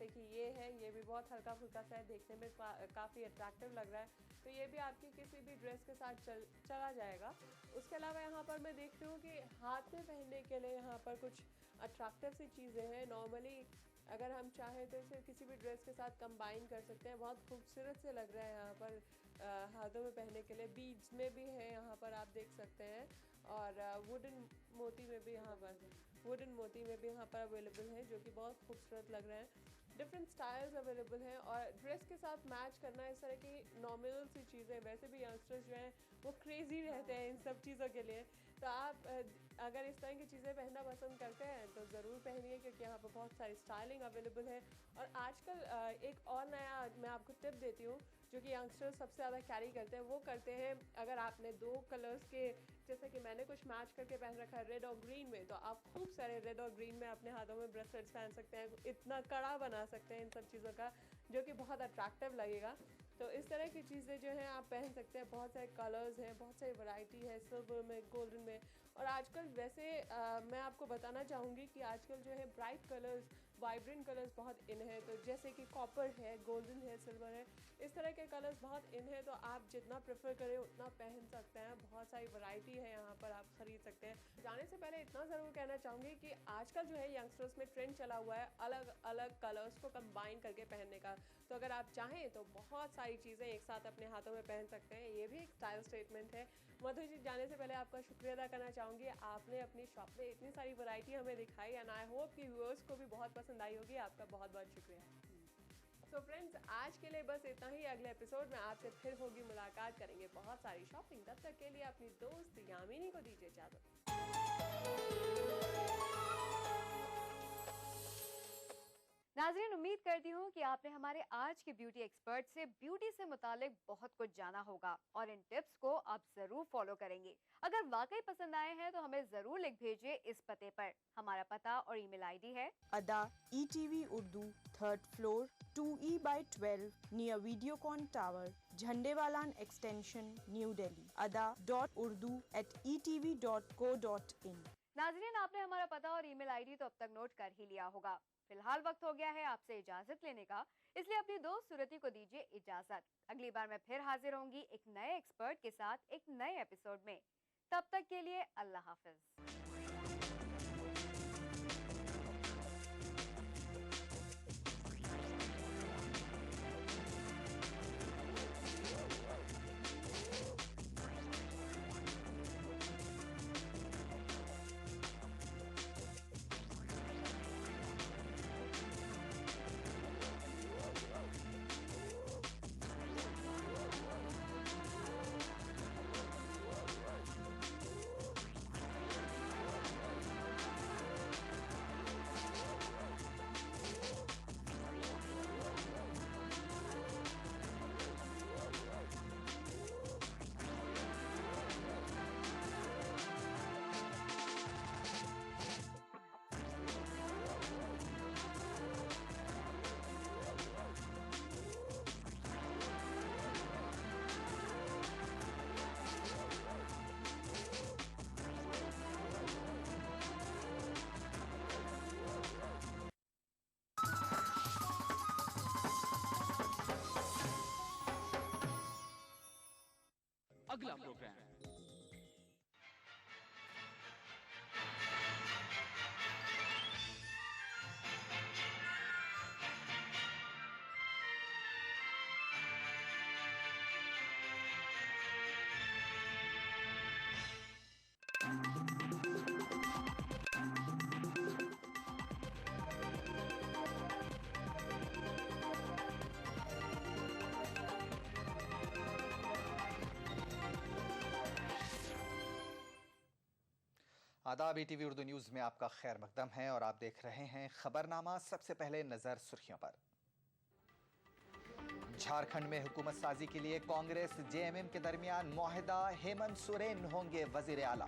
जैसे कि ये है, ये भी बहुत हल्का फुल्का सा है, देखने में काफ़ी अट्रैक्टिव लग रहा है, तो ये भी आपकी किसी भी ड्रेस के साथ चला जाएगा। उसके अलावा यहाँ पर मैं देखती हूँ कि हाथ में पहनने के लिए यहाँ पर कुछ अट्रैक्टिव सी चीज़ें हैं। नॉर्मली अगर हम चाहें तो इसे किसी भी ड्रेस के साथ कंबाइन कर सकते हैं, बहुत खूबसूरत से लग रहा है यहाँ पर हाथों में पहनने के लिए। बीड्स में भी है यहाँ पर, आप देख सकते हैं, और वुडन मोती में भी यहाँ पर अवेलेबल है, जो कि बहुत खूबसूरत लग रहे हैं। डिफरेंट स्टाइल्स अवेलेबल हैं और ड्रेस के साथ मैच करना इस तरह की नॉर्मल सी चीज़ें, वैसे भी यंगस्टर्स जो हैं वो क्रेजी रहते हैं इन सब चीज़ों के लिए। तो आप अगर इस तरह की चीज़ें पहनना पसंद करते हैं तो ज़रूर पहनिए, क्योंकि यहाँ पर बहुत सारी स्टाइलिंग अवेलेबल है। और आजकल एक और नया मैं आपको टिप देती हूँ, जो कि यंगस्टर्स सबसे ज़्यादा कैरी करते हैं, वो करते हैं अगर आपने 2 कलर्स के, जैसे कि मैंने कुछ मैच करके पहन रखा है रेड और ग्रीन में, तो आप खूब सारे रेड और ग्रीन में अपने हाथों में ब्रेसलेट्स पहन सकते हैं, इतना कड़ा बना सकते हैं इन सब चीज़ों का, जो कि बहुत अट्रैक्टिव लगेगा। तो इस तरह की चीज़ें जो हैं आप पहन सकते हैं। बहुत सारे कलर्स हैं, बहुत सारी वैरायटी है, सिल्वर में, गोल्डन में। और आजकल वैसे मैं आपको बताना चाहूँगी कि आजकल जो है ब्राइट कलर्स, वाइब्रेंट कलर्स बहुत इन है, तो जैसे कि कॉपर है, गोल्डन है, सिल्वर है, इस तरह के कलर्स बहुत इन है। तो आप जितना प्रेफर करें उतना पहन सकते हैं, बहुत सारी वैरायटी है यहाँ पर, आप खरीद सकते हैं। जाने से पहले इतना ज़रूर कहना चाहूँगी कि आजकल जो है यंगस्टर्स में ट्रेंड चला हुआ है अलग अलग कलर्स को कंबाइन करके पहनने का। तो अगर आप चाहें तो बहुत सारी चीज़ें एक साथ अपने हाथों में पहन सकते हैं, ये भी एक स्टाइल स्टेटमेंट है। मधु जी, जाने से पहले आपका शुक्रिया अदा करना चाहूँगी, आपने अपनी शॉप में इतनी सारी वैरायटी हमें दिखाई, एंड आई होप कि व्यूअर्स को भी बहुत पसंद आई होगी। आपका बहुत बहुत शुक्रिया। सो फ्रेंड्स, आज के लिए बस इतना ही। अगले एपिसोड में आपसे फिर होगी मुलाकात, करेंगे बहुत सारी शॉपिंग। तब तक के लिए अपनी दोस्त यामिनी को दीजिए इजाजत। नाज़रीन, उम्मीद करती हूँ कि आपने हमारे आज के ब्यूटी एक्सपर्ट से ब्यूटी से मुतालिक बहुत कुछ जाना होगा और इन टिप्स को आप जरूर फॉलो करेंगे। अगर वाकई पसंद आए हैं तो हमें जरूर लिख भेजिए इस पते पर। हमारा पता और ईमेल आईडी है अदा ETV Urdu 3rd floor 2E/12 near Videocon tower, Jhandewalan extension, new Delhi. ada.urdu@etv.co.in। नाज़रीन, आपने हमारा पता और ईमेल आईडी तो अब तक नोट कर ही लिया होगा। फिलहाल वक्त हो गया है आपसे इजाजत लेने का, इसलिए अपनी दोस्त सूरती को दीजिए इजाजत। अगली बार मैं फिर हाजिर होंगी एक नए एक्सपर्ट के साथ एक नए एपिसोड में। तब तक के लिए अल्लाह हाफिज। अगला प्रोग्राम। आदाब, ETV उर्दू न्यूज में आपका खैर मकदम है और आप देख रहे हैं खबरनामा। सबसे पहले नजर सुर्खियों पर। झारखंड में हुकूमत साजी के लिए कांग्रेस JMM के दरमियान मुआहिदा, हेमंत सोरेन होंगे वजीर आला।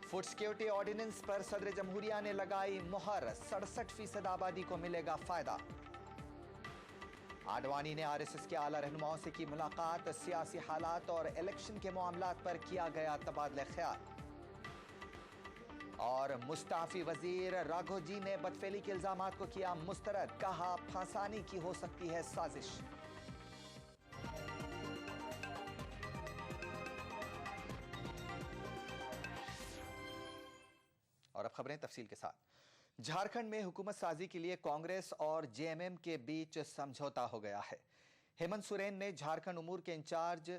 फूड सिक्योरिटी ऑर्डिनेंस पर सदर जमहूरिया ने लगाई मुहर, 67% आबादी को मिलेगा फायदा। आडवाणी ने RSS के आला रहनुमाओं से की मुलाकात, सियासी हालात और इलेक्शन के मामलात पर किया गया तबादला ख्याल। और मुस्ताफी वजीर राघोजी ने बदफेली के इल्जामात को किया मुस्तरद, कहा फंसाने की हो सकती है साजिश। और अब खबरें तफसील के साथ। झारखंड में हुकूमत साजी के लिए कांग्रेस और जेएमएम के बीच समझौता हो गया है। हेमंत सोरेन ने झारखंड उमूर के इंचार्ज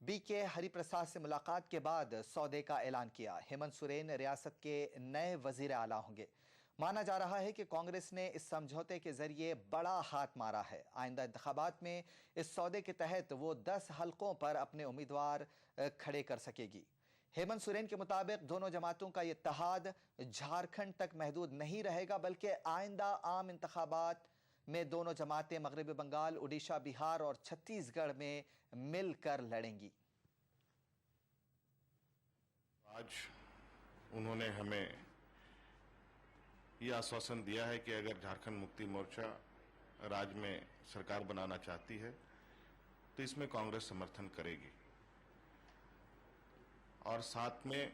बीके हरिप्रसाद से मुलाकात के बाद सौदे का ऐलान किया। हेमंत सोरेन रियासत के नए वजीर आला होंगे। माना जा रहा है कि कांग्रेस ने इस समझौते के जरिए बड़ा हाथ मारा है। आइंदा इंतखाबात में इस सौदे के तहत वो 10 हलकों पर अपने उम्मीदवार खड़े कर सकेगी। हेमंत सोरेन के मुताबिक दोनों जमातों का इत्तेहाद झारखंड तक महदूद नहीं रहेगा, बल्कि आइंदा आम इंतखाबात में दोनों जमातें मगरबी बंगाल, उड़ीसा, बिहार और छत्तीसगढ़ में मिलकर लड़ेंगी। आज उन्होंने हमें यह आश्वासन दिया है कि अगर झारखंड मुक्ति मोर्चा राज्य में सरकार बनाना चाहती है तो इसमें कांग्रेस समर्थन करेगी और साथ में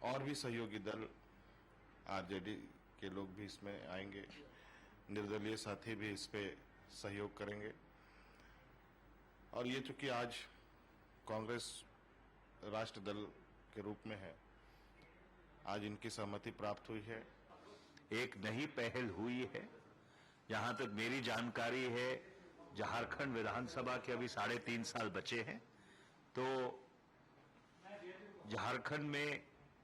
और भी सहयोगी दल आरजेडी के लोग भी इसमें आएंगे, निर्दलीय साथी भी इस पे सहयोग करेंगे। और ये चूंकि आज कांग्रेस राष्ट्र दल के रूप में है, आज इनकी सहमति प्राप्त हुई है। एक नई पहल हुई है। जहां तक मेरी जानकारी है, झारखंड विधानसभा के अभी 3.5 साल बचे हैं, तो झारखंड में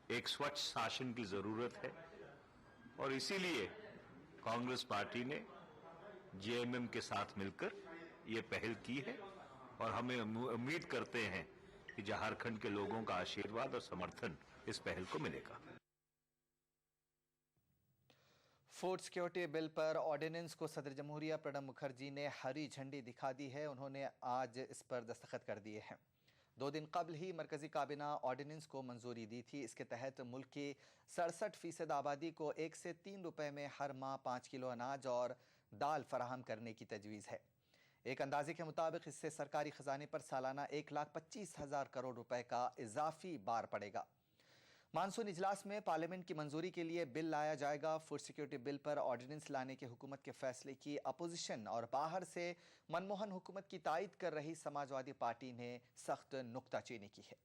एक स्वच्छ शासन की जरूरत है और इसीलिए कांग्रेस पार्टी ने जेएमएम के साथ मिलकर ये पहल की है और हमें उम्मीद करते हैं कि झारखंड के लोगों का आशीर्वाद और समर्थन इस पहल को मिलेगा। फूड सिक्योरिटी बिल पर ऑर्डिनेंस को सदर जमहूरिया प्रणब मुखर्जी ने हरी झंडी दिखा दी है। उन्होंने आज इस पर दस्तखत कर दिए हैं। 2 दिन कबल ही मरकजी काबिना ऑर्डिनेंस को मंजूरी दी थी। इसके तहत मुल्क की 67% आबादी को 1 से 3 रुपए में हर माह 5 किलो अनाज और दाल फराहम करने की तजवीज़ है। एक अंदाजे के मुताबिक इससे सरकारी खजाने पर सालाना 1,25,000 करोड़ रुपए का इजाफी बार पड़ेगा। मानसून इजलास में पार्लियामेंट की मंजूरी के लिए बिल लाया जाएगा। फूड सिक्योरिटी बिल पर ऑर्डिनेंस लाने के हुकूमत के फैसले की अपोजिशन और बाहर से मनमोहन हुकूमत की तायद कर रही समाजवादी पार्टी ने सख्त नुक्ताचीनी की है।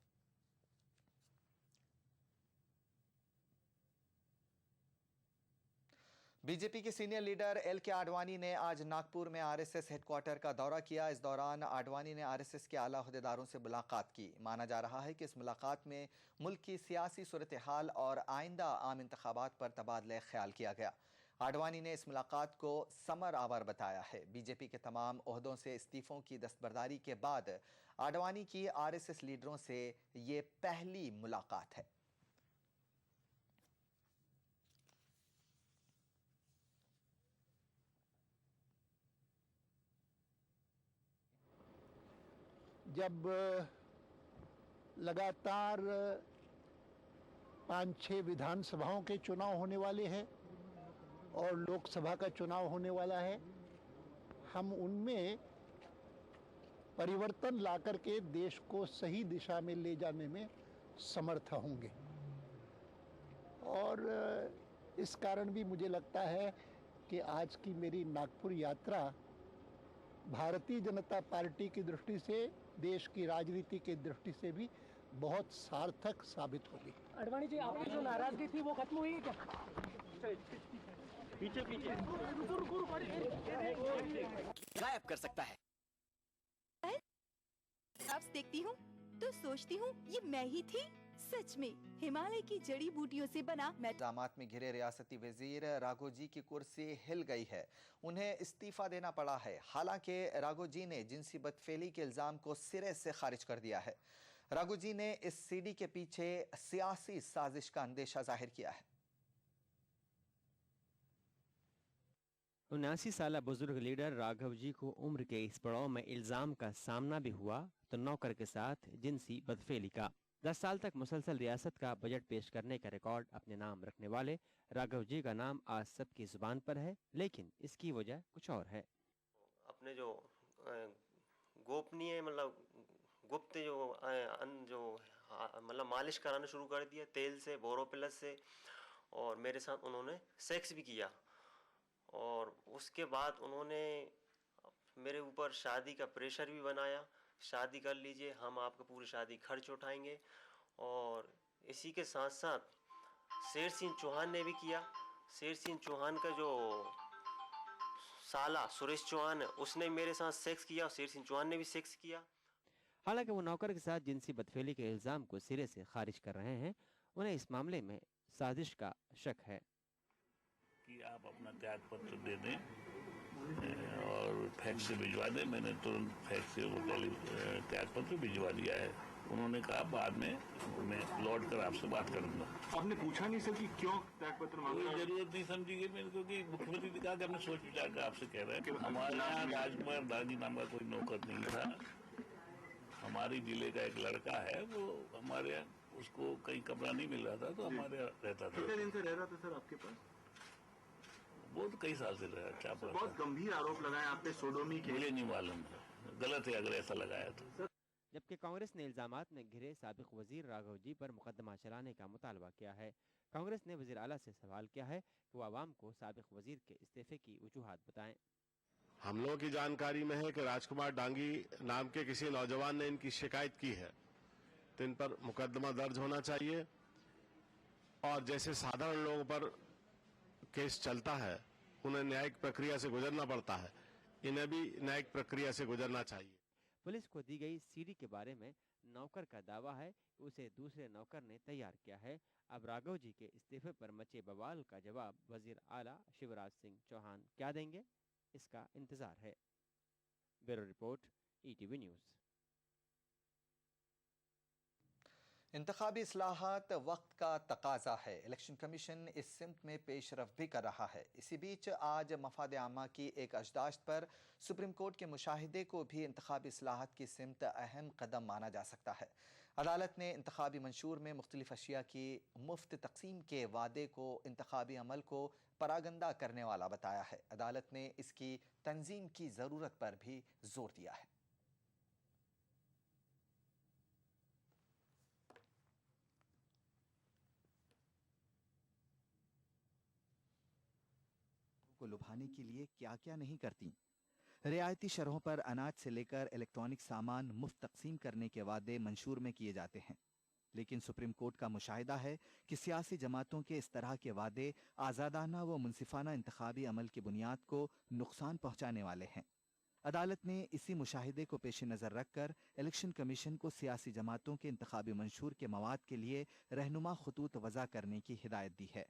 बीजेपी के सीनियर लीडर एल.के. आडवाणी ने आज नागपुर में आरएसएस हेडक्वार्टर का दौरा किया। इस दौरान आडवाणी ने आरएसएस के आला अहदेदारों से मुलाकात की। माना जा रहा है कि इस मुलाकात में मुल्क की सियासी सूरत हाल और आइंदा आम इंतखाबात पर तबादला ख्याल किया गया। आडवाणी ने इस मुलाकात को समर आवर बताया है। बीजेपी के तमाम ओहदों से इस्तीफों की दस्तबरदारी के बाद आडवाणी की आरएसएस लीडरों से ये पहली मुलाकात है। जब लगातार 5-6 विधानसभाओं के चुनाव होने वाले हैं और लोकसभा का चुनाव होने वाला है, हम उनमें परिवर्तन लाकर के देश को सही दिशा में ले जाने में समर्थ होंगे। और इस कारण भी मुझे लगता है कि आज की मेरी नागपुर यात्रा भारतीय जनता पार्टी की दृष्टि से, देश की राजनीति की दृष्टि से भी बहुत सार्थक साबित होगी। आडवाणी जी, आपकी जो नाराजगी थी वो खत्म हुई है क्या? पीछे पीछे गायब कर सकता है। अब देखती हूँ तो सोचती हूँ ये मैं ही थी। सच में हिमालय की जड़ी बूटियों से बना मैं। इल्जामात में घिरे रियासती वजीर राघोजी की कुर्सी हिल गई है। उन्हें इस्तीफा देना पड़ा है। हालांकि राघोजी ने जिनसी बदफेली के इल्जाम को सिरे से खारिज कर दिया है। राघोजी ने इस सीडी के पीछे सियासी साजिश का अंदेशा जाहिर किया है। 79 साल बुजुर्ग लीडर राघव जी को उम्र के इस पड़ाव में इल्जाम का सामना भी हुआ तो नौकर के साथ जिनसी बदफेली का। 10 साल तक मुसलसल रियासत का बजट पेश करने का रिकॉर्ड अपने नाम रखने वाले राघव जी का नाम आज सबकी जुबान पर है, लेकिन इसकी वजह कुछ और है। अपने जो गोपनीय मतलब गुप्त जो मतलब मालिश कराना शुरू कर दिया तेल से, बोरोप्लस से, और मेरे साथ उन्होंने सेक्स भी किया। और उसके बाद उन्होंने मेरे ऊपर शादी का प्रेशर भी बनाया, शादी कर लीजिए, हम आपका पूरी शादी खर्च उठाएंगे। और इसी के साथ साथ शेर सिंह चौहान ने भी किया। शेर सिंह चौहान का जो साला सुरेश चौहान है, उसने मेरे साथ सेक्स किया और शेर सिंह चौहान ने भी सेक्स किया। हालांकि वो नौकर के साथ जिनसी बदफेली के इल्जाम को सिरे से खारिज कर रहे हैं। उन्हें इस मामले में साजिश का शक है कि आप अपना त्याग पत्र दे दें और फैक्स से भिजवा दें। मैंने तुरंत फैक्स से वो त्याग पत्र भिजवा दिया है। उन्होंने कहा बाद में मैं लौट कर आपसे बात करूंगा। आपने पूछा नहीं सर कि क्यों त्याग पत्र मांगा? कोई जरूरत नहीं समझी गई मेरे को, कि मुख्यमंत्री ने कहा कि हमने सोच विचार कर आपसे कह रहे हैं कि हमारे यहाँ राजकुमार दानी नाम का कोई नौकर नहीं था। हमारे जिले का एक लड़का है, वो हमारे यहाँ, उसको कहीं कमरा नहीं मिल रहा था तो हमारे यहाँ रहता था। कितने दिन से रह रहा था सर आपके पास? वो तो कई साल से रहा। क्या बहुत गंभीर आरोप लगाए आप पे सोडोमी के। मुझे नहीं मालूम, गलत है अगर ऐसा लगाया तो। जबकि कांग्रेस ने इल्जामात में घिरे साबिक वजीर राघव जी पर मुकदमा चलाने का मुतालबा किया है। कांग्रेस ने वजीर आला से सवाल किया है कि वो आवाम को साबिक वजीर के इस्तीफे की वजूहात बताएं। हम लोगों की जानकारी में है कि राजकुमार डांगी नाम के किसी नौजवान ने इनकी शिकायत की है, तो इन पर मुकदमा दर्ज होना चाहिए। और जैसे साधारण लोगों पर केस चलता है, उन्हें न्यायिक प्रक्रिया से गुजरना पड़ता है, इन्हें भी न्यायिक प्रक्रिया से गुजरना चाहिए। पुलिस को दी गई सीडी के बारे में नौकर का दावा है कि उसे दूसरे नौकर ने तैयार किया है। अब राघव जी के इस्तीफे पर मचे बवाल का जवाब वजीर आला शिवराज सिंह चौहान क्या देंगे, इसका इंतजार है। Bureau report, ETV news. इंतखाबी इस्लाहात वक्त का तकाजा है। इलेक्शन कमीशन इस सिमत में पेशरफ भी कर रहा है। इसी बीच आज मफाद आमा की एक अजदाश्त पर सुप्रीम कोर्ट के मुशाहिदे को भी इंतखाबी इस्लाहात की सिमत अहम कदम माना जा सकता है। अदालत ने इंतखाबी मंशूर में मुख्तलिफ अशिया की मुफ्त तकसीम के वादे को इंतखाबी अमल को परागंदा करने वाला बताया है। अदालत ने इसकी तंजीम की ज़रूरत पर भी जोर दिया है। को लुभाने के लिए क्या क्या नहीं करती। रियायती शरहों पर अनाज से लेकर इलेक्ट्रॉनिक सामान मुफ्त तकसीम करने के वादे मंशूर में किए जाते हैं, लेकिन सुप्रीम कोर्ट का मुशाहिदा है कि सियासी जमातों के इस तरह के वादे आज़ादाना व मुनसिफाना इंतखाबी अमल की बुनियाद को नुकसान पहुंचाने वाले हैं। अदालत ने इसी मुशाहिदे को पेश नज़र रखकर इलेक्शन कमीशन को सियासी जमातों के इंतखाबी मंशूर के मवाद के लिए रहनुमा खतूत वज़ा करने की हिदायत दी है।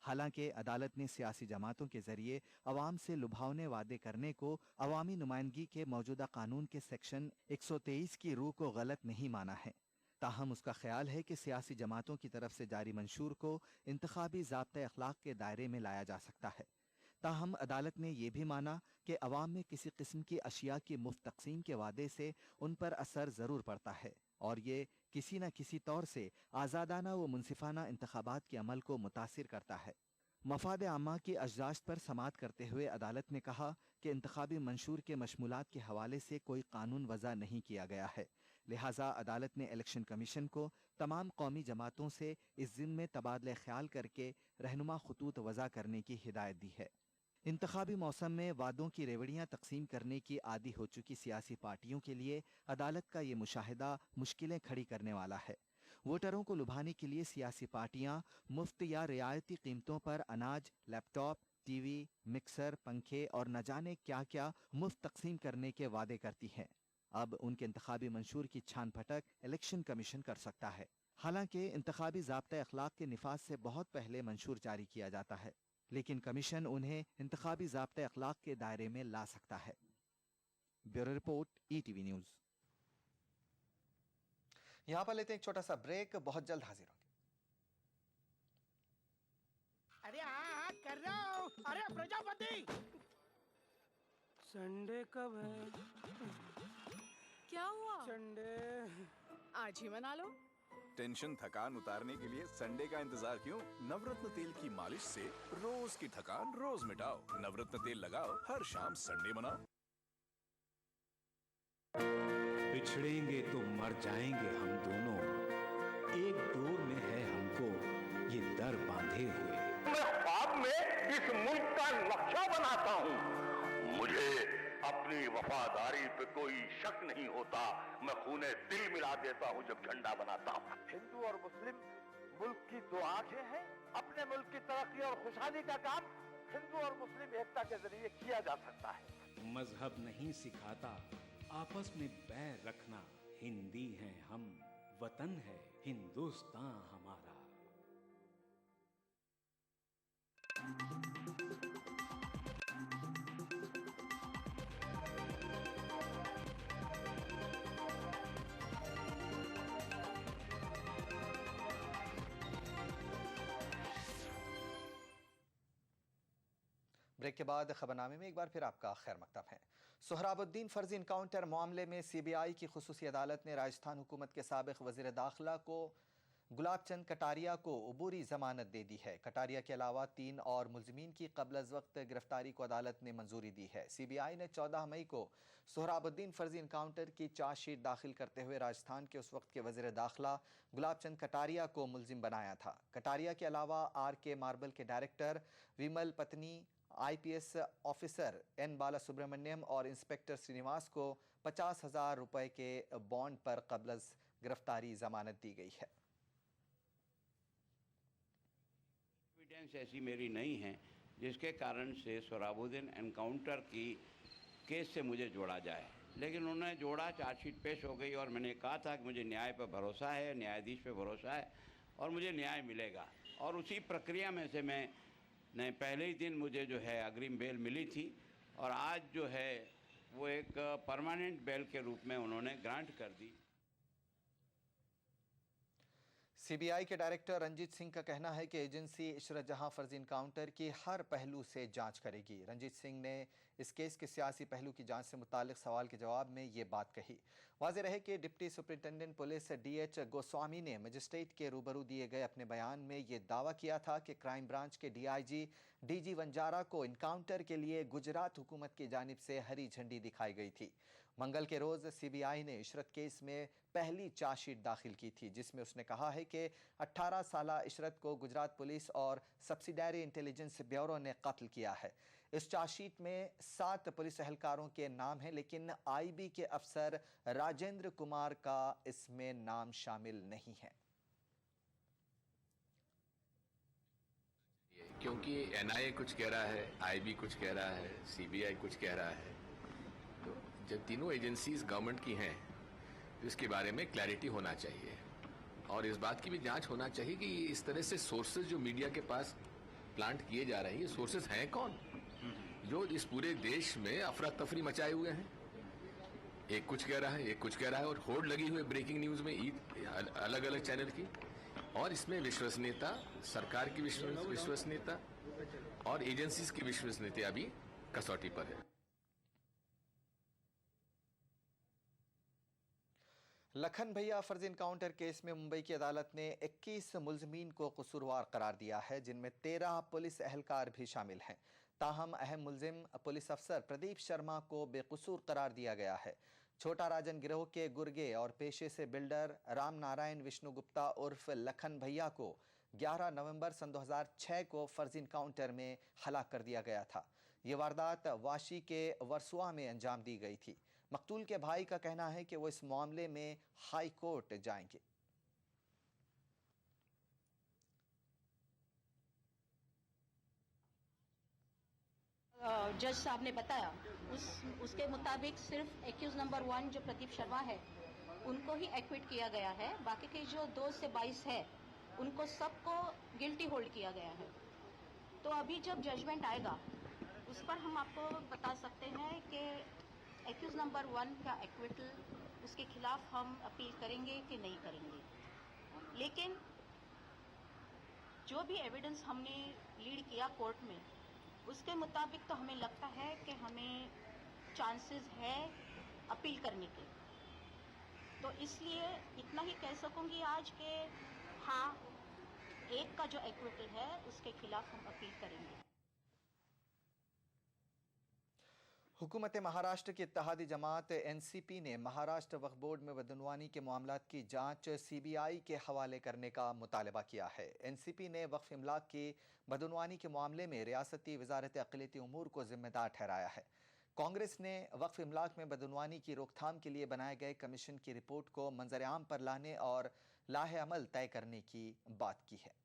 हालांकि अदालत ने सियासी जमातों के जरिए अवाम से लुभावने वादे करने को अवामी नुमाइंदगी के मौजूदा कानून के सेक्शन 123 की रूह को गलत नहीं माना है। ताहम उसका ख्याल है कि सियासी जमातों की तरफ से जारी मंशूर को इंतखाबी ज़ाब्ते अखलाक के दायरे में लाया जा सकता है। ताहम अदालत ने यह भी माना कि अवाम में किसी किस्म की अशिया की मुफ्त तकसीम के वादे से उन पर असर ज़रूर पड़ता है और ये किसी न किसी तौर से आज़ादाना व मुनसिफाना इंतखाबात के अमल को मुतासिर करता है। मफाद आमा की अजदाश्त पर समात करते हुए अदालत ने कहा कि इंतखाबी मंशूर के मशमूलात के हवाले से कोई कानून वज़ा नहीं किया गया है, लिहाजा अदालत ने इलेक्शन कमीशन को तमाम कौमी जमातों से इस ज़िम्मे में तबादले ख्याल करके रहनुमा खतूत वज़ा करने की हिदायत दी है। इंतखाबी मौसम में वादों की रेवड़ियां तकसीम करने की आदी हो चुकी सियासी पार्टियों के लिए अदालत का ये मुशाहिदा मुश्किलें खड़ी करने वाला है। वोटरों को लुभाने के लिए सियासी पार्टियां मुफ्त या रियायती कीमतों पर अनाज, लैपटॉप, टीवी, मिक्सर, पंखे और न जाने क्या क्या मुफ्त तकसीम करने के वादे करती हैं। अब उनके इंतखाबी मंशूर की छान फटक इलेक्शन कमीशन कर सकता है। हालांकि इंतखाबी ज़ाब्ते अखलाक के निफाज से बहुत पहले मंशूर जारी किया जाता है, लेकिन कमीशन उन्हें इंतखाबी ज़ाब्ते अखलाक के दायरे में ला सकता है। Bureau report, ETV news. यहां पर लेते हैं एक छोटा सा ब्रेक, बहुत जल्द हाजिर होंगे। अरे हाँ कर रहा हूँ। अरे प्रजापति, संडे कब है? क्या हुआ? संडे आज ही मना लो। टेंशन थकान उतारने के लिए संडे का इंतजार क्यों? नवरत्न तेल की मालिश से रोज की थकान रोज मिटाओ। नवरत्न तेल लगाओ, हर शाम संडे मनाओ। बिछड़ेंगे तो मर जाएंगे हम दोनों, एक डोर में है हमको ये दर बांधे हुए। मैं ख्वाब में इस मुल्क का नक्शा बनाता हूँ। मुझे अपनी वफादारी पे कोई शक नहीं होता। मैं खूने दिल मिला देता हूँ जब झंडा बनाता हूँ। हिंदू और मुस्लिम मुल्क की दो आंखें हैं। अपने मुल्क की तरक्की और खुशहाली का काम हिंदू और मुस्लिम एकता के जरिए किया जा सकता है। मजहब नहीं सिखाता आपस में बैर रखना। हिंदी हैं हम, वतन है हिंदुस्तान हमारा। ब्रेक के बाद खबरनामे में एक बार फिर आपका खैर मकदम है। सोहराबुद्दीन फर्जी इनकाउंटर मामले में सीबीआई की खुसूसी अदालत ने राजस्थान हुकूमत के साबिक वजीर दाखिला को गुलाब चंद कटारिया को अबूरी जमानत दे दी है। कटारिया के अलावा 3 और मुलजमीन की क़ब्ल अज़ वक्त गिरफ्तारी को अदालत ने मंजूरी दी है। सीबीआई ने 14 मई को सोहराबुद्दीन फर्जी इनकाउंटर की चार्जशीट दाखिल करते हुए राजस्थान के उस वक्त के वजीर दाखिला गुलाब चंद कटारिया को मुलजिम बनाया था। कटारिया के अलावा RK मार्बल के डायरेक्टर विमल पत्नी, IPS ऑफिसर N बाला सुब्रमण्यम और इंस्पेक्टर श्रीनिवास को 50,000 रुपए के बॉन्ड पर क़ब्ल अज़ गिरफ्तारी जमानत दी गई है। एविडेंस ऐसी मेरी नहीं है जिसके कारण से सोहराबुद्दीन एनकाउंटर की केस से मुझे जोड़ा जाए, लेकिन उन्होंने जोड़ा, चार्जशीट पेश हो गई और मैंने कहा था कि मुझे न्याय पर भरोसा है, न्यायाधीश पे भरोसा है और मुझे न्याय मिलेगा। और उसी प्रक्रिया में से मैं पहले ही दिन मुझे जो है अग्रिम बेल मिली थी और आज जो है वो एक परमानेंट बेल के रूप में उन्होंने ग्रांट कर दी। सीबीआई के डायरेक्टर रंजीत सिंह का कहना है कि एजेंसी इशरत जहां फर्जी इनकाउंटर की हर पहलू से जांच करेगी। रंजीत सिंह ने इस केस के सियासी पहलू की जांच से मुतालिक सवाल के जवाब में ये बात कही। वाज़ेह रहे कि deputy superintendent police DH Goswami ने मजिस्ट्रेट के रूबरू दिए गए अपने बयान में ये दावा किया था कि क्राइम ब्रांच के DIG DG वंजारा को इनकाउंटर के लिए गुजरात हुकूमत की जानिब से हरी झंडी दिखाई गई थी। मंगल के रोज़ सीबीआई ने इशरत केस में पहली चार्जशीट दाखिल की थी, जिसमें उसने कहा है कि 18 साला इशरत को गुजरात पुलिस और सब्सिडरी इंटेलिजेंस ब्यूरो ने कत्ल किया है। इस चार्जशीट में 7 पुलिस एहलकारों के नाम हैं, लेकिन IB के अफसर राजेंद्र कुमार का इसमें नाम शामिल नहीं है। क्योंकि NIA कुछ कह रहा है, IB कुछ कह रहा है, CBI कुछ कह रहा है, तो जब तीनों एजेंसीज गवर्नमेंट की हैं तो इसके बारे में क्लैरिटी होना चाहिए और इस बात की भी जांच होना चाहिए कि इस तरह से सोर्सेज जो मीडिया के पास प्लांट किए जा रहे हैं, ये सोर्सेज हैं कौन जो इस पूरे देश में अफरा तफरी मचाए हुए हैं। एक कुछ कह रहा है, एक कुछ कह रहा है और होड़ लगी हुई ब्रेकिंग न्यूज में अलग अलग चैनल की, और इसमें विश्वसनीयता, सरकार की विश्वसनीयता और एजेंसीज की विश्वसनीयता भी कसौटी पर है। लखन भैया फर्जी इनकाउंटर केस में मुंबई की अदालत ने 21 मुलजमीन को कसूरवार करार दिया है, जिनमें 13 पुलिस एहलकार भी शामिल हैं। ताहम अहम मुलजिम पुलिस अफसर प्रदीप शर्मा को बेकसूर करार दिया गया है। छोटा राजन गिरोह के गुर्गे और पेशे से बिल्डर राम नारायण विष्णु गुप्ता उर्फ लखन भैया को 11 नवंबर सन 2006 को फर्जी इनकाउंटर में हलाक कर दिया गया था। ये वारदात वाशी के वर्सुआ में अंजाम दी गई थी। मकतूल के भाई का कहना है कि वो इस मामले में हाई कोर्ट जाएंगे। जज साहब ने बताया उसके मुताबिक सिर्फ एक्यूज नंबर 1 जो प्रदीप शर्मा है उनको ही एक्विट किया गया है। बाकी के जो 2 से 22 है उनको सबको गिल्टी होल्ड किया गया है। तो अभी जब जजमेंट आएगा उस पर हम आपको बता सकते हैं कि एक्यूज नंबर 1 का एक्विटल उसके खिलाफ हम अपील करेंगे कि नहीं करेंगे। लेकिन जो भी एविडेंस हमने लीड किया कोर्ट में उसके मुताबिक तो हमें लगता है कि हमें चांसेस है अपील करने के। तो इसलिए इतना ही कह सकूंगी आज कि हाँ, एक का जो एक्विटल है उसके खिलाफ हम अपील करेंगे। हुकूमत महाराष्ट्र की इत्तेहादी जमात एनसीपी ने महाराष्ट्र वक्फ बोर्ड में बदनवानी के मामलात की जांच सीबीआई के हवाले करने का मुतालबा किया है। एनसीपी ने वक्फ इमलाक की बदनवानी के मामले में रियासती वजारत अक़लियती उमूर को जिम्मेदार ठहराया है। कांग्रेस ने वक्फ इमलाक में बदनवानी की रोकथाम के लिए बनाए गए कमीशन की रिपोर्ट को मंजर आम पर लाने और लाहे अमल तय करने की बात की है।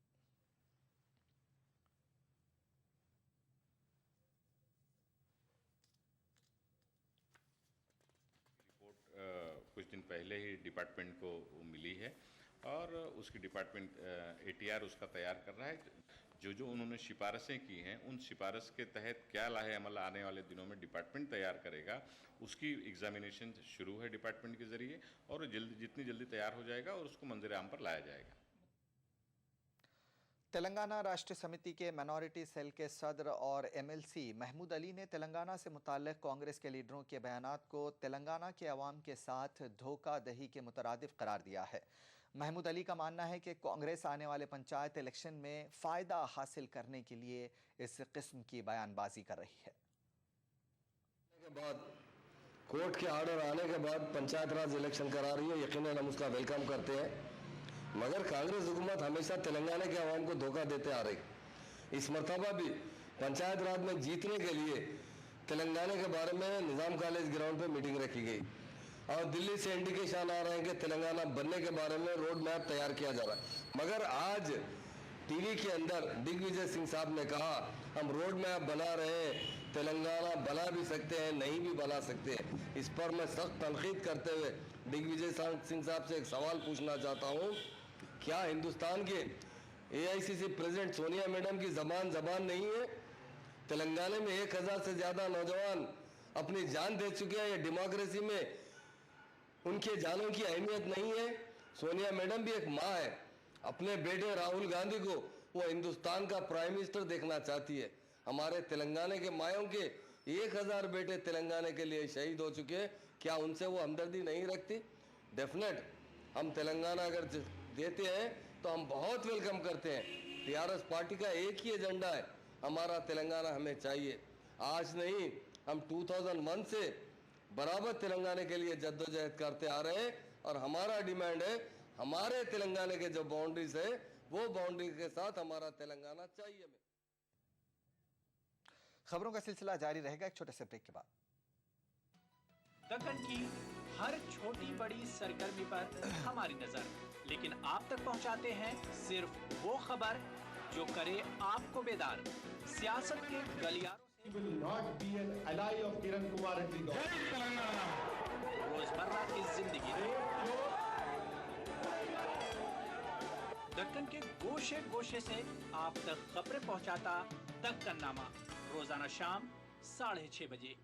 कुछ दिन पहले ही डिपार्टमेंट को मिली है और उसकी डिपार्टमेंट एटीआर उसका तैयार कर रहा है। जो उन्होंने सिफारिशें की हैं उन सिफारिश के तहत क्या लाहे अमल आने वाले दिनों में डिपार्टमेंट तैयार करेगा, उसकी एग्जामिनेशन शुरू है डिपार्टमेंट के जरिए और जितनी जल्दी तैयार हो जाएगा और उसको मंजर आम पर लाया जाएगा। तेलंगाना राष्ट्र समिति के माइनॉरिटी सेल के सदर और एमएलसी महमूद अली ने तेलंगाना से मुताल्लिक़ कांग्रेस के लीडरों के बयानात को तेलंगाना के अवाम के साथ धोखाधही के मुतरादिफ करार दिया है। महमूद अली का मानना है कि कांग्रेस आने वाले पंचायत इलेक्शन में फ़ायदा हासिल करने के लिए इस किस्म की बयानबाजी कर रही है। कोर्ट के आर्डर आने के बाद पंचायत राज इलेक्शन करा रही है, यकीनन हम उसका वेलकम करते हैं, मगर कांग्रेस हुकूमत हमेशा तेलंगाना के अवाम को धोखा देते आ रही। इस मरतबा भी पंचायत राज में जीतने के लिए तेलंगाना के बारे में निज़ाम कॉलेज ग्राउंड पे मीटिंग रखी गई और दिल्ली से इंडिकेशन आ रहे हैं कि तेलंगाना बनने के बारे में रोड मैप तैयार किया जा रहा है। मगर आज टीवी के अंदर दिग्विजय सिंह साहब ने कहा हम रोड मैप बना रहे हैं, तेलंगाना बना भी सकते हैं, नहीं भी बना सकते हैं। इस पर मैं सख्त तनकीद करते हुए दिग्विजय सिंह साहब से एक सवाल पूछना चाहता हूँ, क्या हिंदुस्तान के एआईसीसी प्रेसिडेंट सोनिया मैडम की जबान नहीं है? तेलंगाना में 1000 से ज्यादा नौजवान अपनी जान दे चुके हैं। ये डेमोक्रेसी में उनके जानों की अहमियत नहीं है? सोनिया मैडम भी एक माँ है, अपने बेटे राहुल गांधी को वो हिंदुस्तान का प्राइम मिनिस्टर देखना चाहती है। हमारे तेलंगाना के मायों के 1000 बेटे तेलंगाना के लिए शहीद हो चुके हैं, क्या उनसे वो हमदर्दी नहीं रखती? डेफिनेट हम तेलंगाना अगर देते हैं तो हम बहुत वेलकम करते हैं। टीआरएस पार्टी का एक ही एजेंडा है, हमारा तेलंगाना हमें चाहिए। आज नहीं, हम 2001 से बराबर तेलंगाना के लिए जद्दोजहद करते आ रहे हैं और हमारा डिमांड है हमारे तेलंगाना के जो बाउंड्रीज है वो बाउंड्री के साथ हमारा तेलंगाना चाहिए। खबरों का सिलसिला जारी रहेगा एक छोटे से ब्रेक के बाद। दक्कन की हर छोटी बड़ी सरगर्मी पर हमारी नजर, लेकिन आप तक पहुंचाते हैं सिर्फ वो खबर जो करे आपको बेदार। सियासत के गलियारों रोजमर्रा की जिंदगी दक्कन के गोशे गोशे से आप तक खबरें पहुंचाता दक्कननामा, रोजाना शाम 6:30 बजे।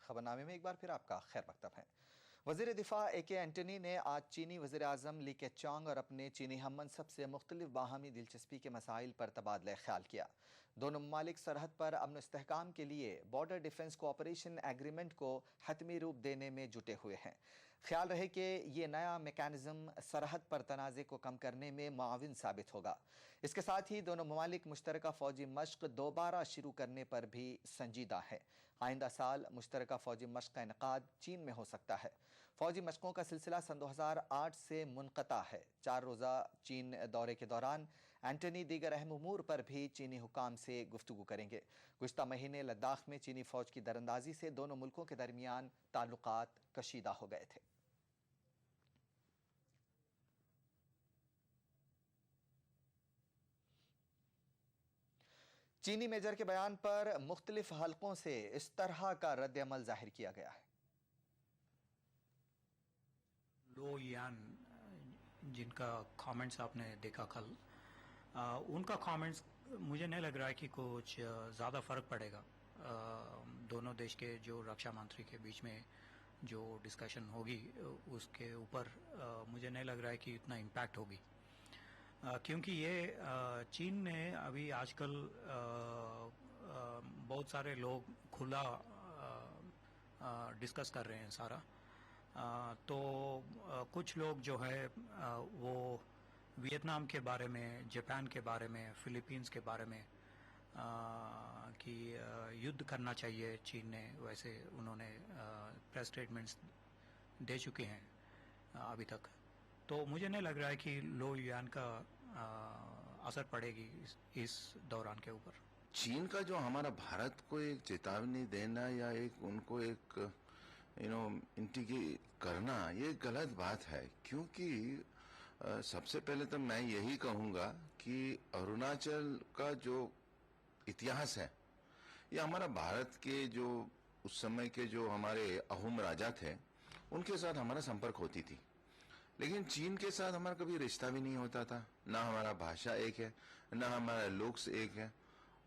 खबरनामे में एक बार फिर आपका खैर मकदम है। वज़ीर दिफा AK एंटनी ने आज चीनी वज़ीर आज़म ली केचांग और अपने चीनी हम मनसब से मुख्तलिफ बाहमी दिलचस्पी के मसाइल पर तबादला ख्याल किया। दोनों ममालिक सरहद पर अमन इस्तेहकाम के लिए बॉर्डर डिफेंस कोऑपरेशन एग्रीमेंट को हतमी रूप देने में जुटे हुए हैं। ख्याल रहे कि ये नया मेकानिज़म सरहद पर तनाज़े को कम करने में मुआविन साबित होगा। इसके साथ ही दोनों ममालिक मुश्तरका फ़ौजी मश्क दोबारा शुरू करने पर भी संजीदा है। आइंदा साल मुश्तरका फ़ौजी मश्क का इनकाद चीन में हो सकता है। फ़ौजी मशकों का सिलसिला सन 2008 से मुनक़ता है। 4 रोज़ा चीन दौरे के दौरान एंटनी दीगर अहम उमूर पर भी चीनी हुकाम से गुफ्तगू करेंगे। गुज़िश्ता महीने लद्दाख में चीनी फ़ौज की दरअंदाजी से दोनों मुल्कों के दरमियान ताल्लुकात कशीदा हो गए थे। चीनी मेजर के बयान पर मुख्तलिफ हलकों से इस तरह का रद्द-ए-अमल जाहिर किया गया है। लो यान जिनका कमेंट्स आपने देखा कल, उनका कमेंट्स मुझे नहीं लग रहा है कि कुछ ज़्यादा फ़र्क पड़ेगा। दोनों देश के जो रक्षा मंत्री के बीच में जो डिस्कशन होगी उसके ऊपर मुझे नहीं लग रहा है कि इतना इम्पैक्ट होगी, क्योंकि ये चीन ने अभी आजकल बहुत सारे लोग खुला डिस्कस कर रहे हैं सारा। तो कुछ लोग जो है वो वियतनाम के बारे में, जापान के बारे में, फिलीपींस के बारे में कि युद्ध करना चाहिए चीन ने, वैसे उन्होंने प्रेस स्टेटमेंट्स दे चुके हैं अभी तक। तो मुझे नहीं लग रहा है कि लो युआन का असर पड़ेगी इस दौरान के ऊपर। चीन का जो हमारा भारत को एक चेतावनी देना या एक उनको एक इंटीग्रेट करना, ये गलत बात है। क्योंकि सबसे पहले तो मैं यही कहूँगा कि अरुणाचल का जो इतिहास है, ये हमारा भारत के जो उस समय के जो हमारे अहोम राजा थे, उनके साथ हमारा संपर्क होती थी। लेकिन चीन के साथ हमारा कभी रिश्ता भी नहीं होता था, ना हमारा भाषा एक है, ना हमारा लुक्स एक है,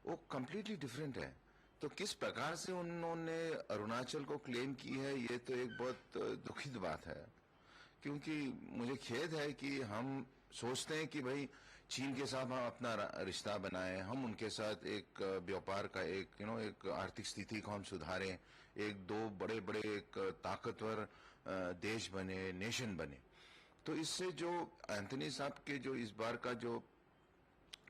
वो कम्प्लीटली डिफरेंट है। तो किस प्रकार से उन्होंने अरुणाचल को क्लेम की है, ये तो एक बहुत दुखित बात है। क्योंकि मुझे खेद है कि हम सोचते हैं कि भाई चीन के साथ हम अपना रिश्ता बनाएं, हम उनके साथ एक व्यापार का एक आर्थिक स्थिति को हम सुधारें, एक दो बड़े बड़े एक ताकतवर देश बने, नेशन बने। तो इससे जो एंथनी साहब के जो इस बार का जो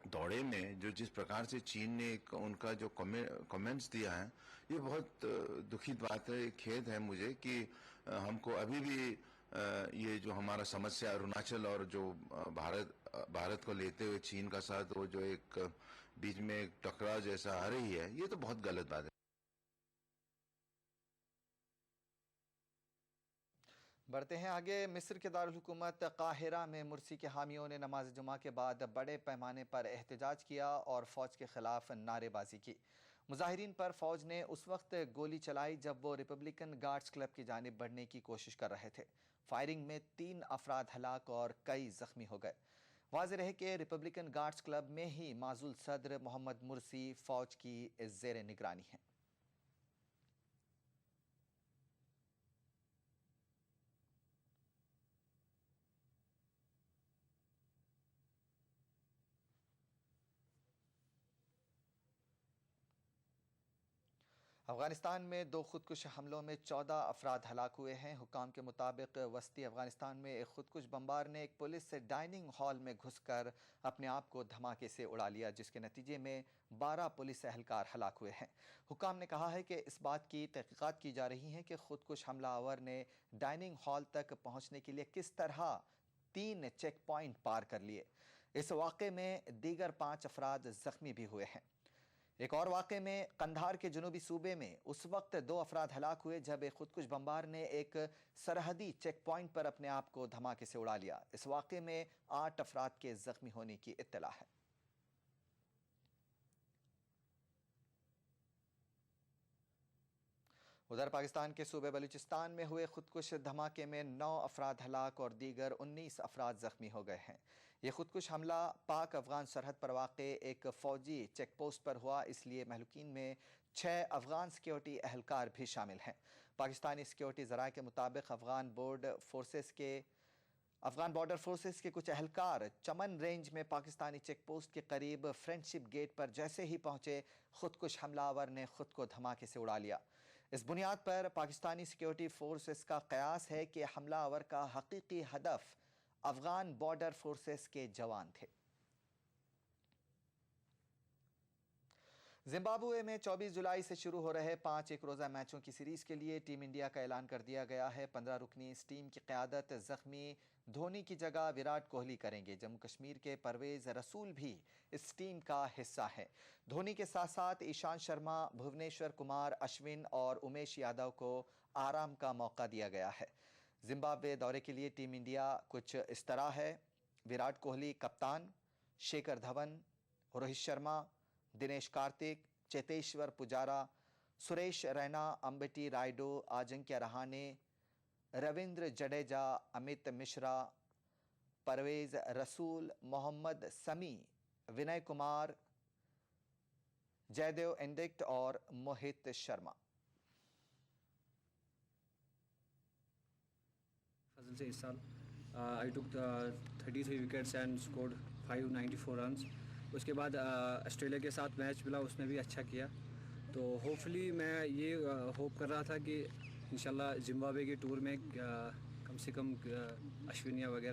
दौरे में जो जिस प्रकार से चीन ने उनका जो कमेंट्स दिया है, ये बहुत दुखित बात है। खेद है मुझे कि हमको अभी भी ये जो हमारा समस्या अरुणाचल और जो भारत को लेते हुए चीन का साथ वो जो एक बीच में एक टकराव जैसा आ रही है, ये तो बहुत गलत बात है। बढ़ते हैं आगे। मिस्र के दारुल हुकूमत काहिरा में मुर्सी के हामियों ने नमाज जुमा के बाद बड़े पैमाने पर एहतजाज किया और फौज के खिलाफ नारेबाजी की। मुजाहिरीन पर फौज ने उस वक्त गोली चलाई जब वो रिपब्लिकन गार्ड्स क्लब की जानिब बढ़ने की कोशिश कर रहे थे। फायरिंग में 3 अफराद हलाक और कई जख्मी हो गए। वाज़ेह रहे कि रिपब्लिकन गार्ड्स क्लब में ही माज़ूल सदर मोहम्मद मुर्सी फौज की ज़ेर निगरानी है। अफगानिस्तान में 2 खुदकुश हमलों में 14 अफराद हलाक हुए हैं। हुकाम के मुताबिक वस्ती अफगानिस्तान में एक खुदकुश बमबार ने एक पुलिस से डाइनिंग हॉल में घुसकर अपने आप को धमाके से उड़ा लिया, जिसके नतीजे में 12 पुलिस एहलकार हलाक हुए हैं। हुकाम ने कहा है कि इस बात की तहकीकात की जा रही हैं कि खुदकुश हमलावर ने डाइनिंग हॉल तक पहुँचने के लिए किस तरह 3 चेक पॉइंट पार कर लिए। इस वाक़े में दीगर 5 अफराद जख्मी भी हुए हैं। एक और वाक़े में कंधार के जनूबी सूबे में उस वक्त 2 अफराद हलाक हुए जब एक खुदकुश बमबार ने एक सरहदी चेक पॉइंट पर अपने आप को धमाके से उड़ा लिया। इस वाक़े में 8 अफराद के जख्मी होने की इत्तला है। उधर पाकिस्तान के सूबे बलूचिस्तान में हुए खुदकुश धमाके में 9 अफराद हलाक और दीगर 19 अफराद जख्मी हो गए हैं। ये खुदकुश हमला पाक अफगान सरहद पर वाक़े एक फ़ौजी चेक पोस्ट पर हुआ, इसलिए महलूकीन में 6 अफगान सिक्योरिटी एहलकार भी शामिल हैं। पाकिस्तानी सिक्योरिटी ज़राए के मुताबिक अफगान बॉर्डर फोर्सेस के कुछ एहलकार चमन रेंज में पाकिस्तानी चेक पोस्ट के करीब फ्रेंडशिप गेट पर जैसे ही पहुंचे, खुदकुश हमलावर ने खुद को धमाके से उड़ा लिया। इस बुनियाद पर पाकिस्तानी सिक्योरिटी फोर्सेस का कयास है कि हमलावर का हकीकी हदफ अफगान बॉर्डर फोर्सेस के जवान थे। जिम्बाब्वे में 24 जुलाई से शुरू हो रहे 5 एक रोज़ा मैचों की सीरीज के लिए टीम इंडिया का ऐलान कर दिया गया है। 15 रुकनी इस टीम की क़यादत जख्मी धोनी की जगह विराट कोहली करेंगे। जम्मू कश्मीर के परवेज रसूल भी इस टीम का हिस्सा है। धोनी के साथ साथ ईशांत शर्मा, भुवनेश्वर कुमार, अश्विन और उमेश यादव को आराम का मौका दिया गया है। जिम्बाब्वे दौरे के लिए टीम इंडिया कुछ इस तरह है: विराट कोहली कप्तान, शेखर धवन, रोहित शर्मा, दिनेश कार्तिक, चेतेश्वर पुजारा, सुरेश रैना, अंबटी रायडू, अजिंक्य रहाणे, रविंद्र जडेजा, अमित मिश्रा, परवेज रसूल, मोहम्मद समी, विनय कुमार, जयदेव एंडिक्ट और मोहित शर्मा। फजल से इस साल आई टुक 33 विकेट्स एंड स्कोर्ड 594 रन्स। उसके बाद ऑस्ट्रेलिया के साथ मैच मिला, उसमें भी अच्छा किया। तो होपफुली मैं ये होप कर रहा था कि इंशाल्लाह जिम्बाब्वे के टूर में कम से कम अश्विनिया वगैरह